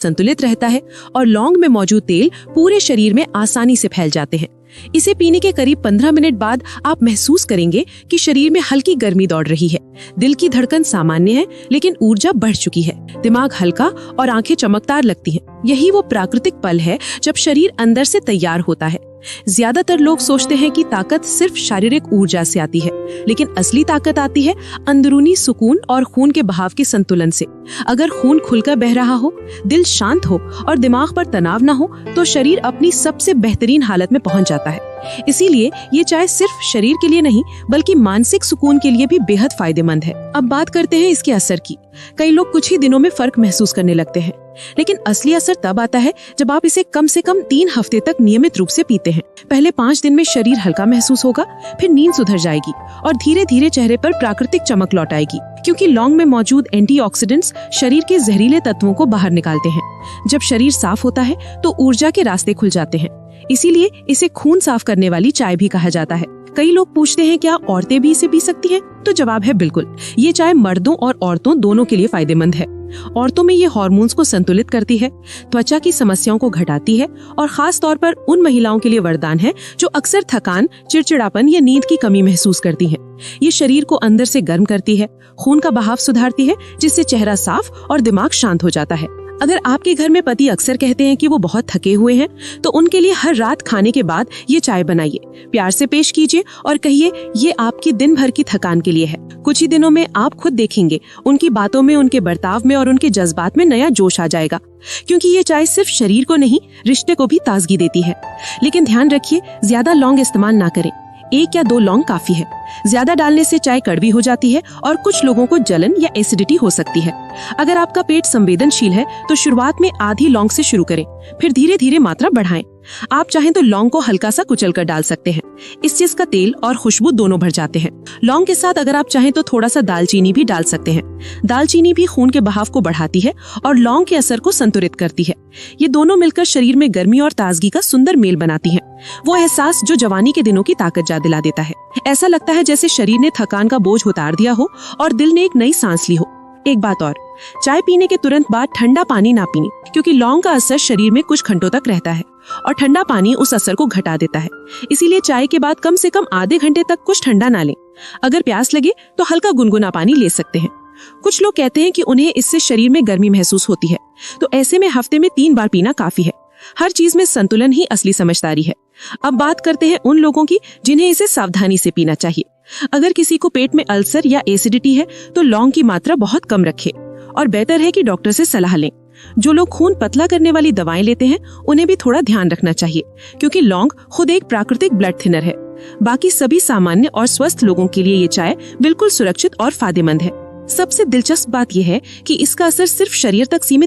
संतुलित रहता है और लौंग में मौजूद तेल पूरे शरीर में आसानी से फैल जाते हैं। इसे पीने के करीब 15 मिनट बाद आप महसूस करेंगे कि शरीर में हल्की गर्मी दौड़ रही है, दिल की धड़कन सामान्य है लेकिन ऊर्जा बढ़ चुकी है, दिमाग हल्का और आंखें चमकदार लगती हैं। यही वो प्राकृतिक पल है जब शरीर अंदर से तैयार होता है। ज्यादातर लोग सोचते हैं कि ताकत सिर्फ शारीरिक ऊर्जा से आती है, लेकिन असली ताकत आती है अंदरूनी सुकून और खून के बहाव के संतुलन से। अगर खून खुलकर बह रहा हो, दिल शांत हो और दिमाग पर तनाव न हो तो शरीर अपनी सबसे बेहतरीन हालत में पहुंच जाता है। इसीलिए ये चाय सिर्फ शरीर के लिए नहीं बल्कि मानसिक सुकून के लिए भी बेहद फायदेमंद है। अब बात करते हैं इसके असर की। कई लोग कुछ ही दिनों में फर्क महसूस करने लगते हैं, लेकिन असली असर तब आता है जब आप इसे कम से कम 3 हफ्ते तक नियमित रूप से पीते हैं। पहले 5 दिन में शरीर हल्का महसूस होगा, फिर नींद सुधर जाएगी और धीरे धीरे चेहरे पर प्राकृतिक चमक लौट आएगी, क्योंकि लौंग में मौजूद एंटीऑक्सीडेंट्स शरीर के जहरीले तत्वों को बाहर निकालते हैं। जब शरीर साफ होता है तो ऊर्जा के रास्ते खुल जाते हैं। इसीलिए इसे खून साफ करने वाली चाय भी कहा जाता है। कई लोग पूछते हैं क्या औरतें भी इसे पी सकती हैं? तो जवाब है बिल्कुल। ये चाय मर्दों और औरतों दोनों के लिए फायदेमंद है। औरतों में ये हार्मोन्स को संतुलित करती है, त्वचा की समस्याओं को घटाती है और खास तौर पर उन महिलाओं के लिए वरदान है जो अक्सर थकान, चिड़चिड़ापन या नींद की कमी महसूस करती हैं। ये शरीर को अंदर से गर्म करती है, खून का बहाव सुधारती है, जिससे चेहरा साफ और दिमाग शांत हो जाता है। अगर आपके घर में पति अक्सर कहते हैं कि वो बहुत थके हुए हैं, तो उनके लिए हर रात खाने के बाद ये चाय बनाइए, प्यार से पेश कीजिए और कहिए ये आपकी दिन भर की थकान के लिए है। कुछ ही दिनों में आप खुद देखेंगे उनकी बातों में, उनके बर्ताव में और उनके जज्बात में नया जोश आ जाएगा, क्योंकि ये चाय सिर्फ शरीर को नहीं रिश्ते को भी ताजगी देती है। लेकिन ध्यान रखिए, ज्यादा लौंग इस्तेमाल ना करें। 1 या 2 लौंग काफी है। ज्यादा डालने से चाय कड़वी हो जाती है और कुछ लोगों को जलन या एसिडिटी हो सकती है। अगर आपका पेट संवेदनशील है तो शुरुआत में आधी लौंग से शुरू करें, फिर धीरे धीरे मात्रा बढ़ाएं। आप चाहें तो लौंग को हल्का सा कुचल कर डाल सकते हैं, इससे इसका तेल और खुशबू दोनों भर जाते हैं। लौंग के साथ अगर आप चाहें तो थोड़ा सा दालचीनी भी डाल सकते हैं। दालचीनी भी खून के बहाव को बढ़ाती है और लौंग के असर को संतुलित करती है। ये दोनों मिलकर शरीर में गर्मी और ताजगी का सुंदर मेल बनाती हैं। वो एहसास जो जवानी के दिनों की ताकत याद दिला देता है। ऐसा लगता है जैसे शरीर ने थकान का बोझ उतार दिया हो और दिल ने एक नई सांस ली हो। एक बात और, चाय पीने के तुरंत बाद ठंडा पानी ना पीने, क्योंकि लौंग का असर शरीर में कुछ घंटों तक रहता है और ठंडा पानी उस असर को घटा देता है। इसीलिए चाय के बाद कम से कम आधे घंटे तक कुछ ठंडा ना लें। अगर प्यास लगे तो हल्का गुनगुना पानी ले सकते हैं। कुछ लोग कहते हैं कि उन्हें इससे शरीर में गर्मी महसूस होती है, तो ऐसे में हफ्ते में 3 बार पीना काफी है। हर चीज में संतुलन ही असली समझदारी है। अब बात करते हैं उन लोगों की जिन्हें इसे सावधानी से पीना चाहिए। अगर किसी को पेट में अल्सर या एसिडिटी है तो लौंग की मात्रा बहुत कम रखें और बेहतर है कि डॉक्टर से सलाह लें। जो लोग खून पतला करने वाली दवाएं लेते हैं उन्हें भी थोड़ा ध्यान रखना चाहिए, क्योंकि लौंग खुद एक प्राकृतिक ब्लड थिनर है। बाकी सभी सामान्य और स्वस्थ लोगों के लिए ये चाय बिल्कुल सुरक्षित और फायदेमंद है। सबसे दिलचस्प बात यह है कि इसका असर सिर्फ शरीर तक सीमित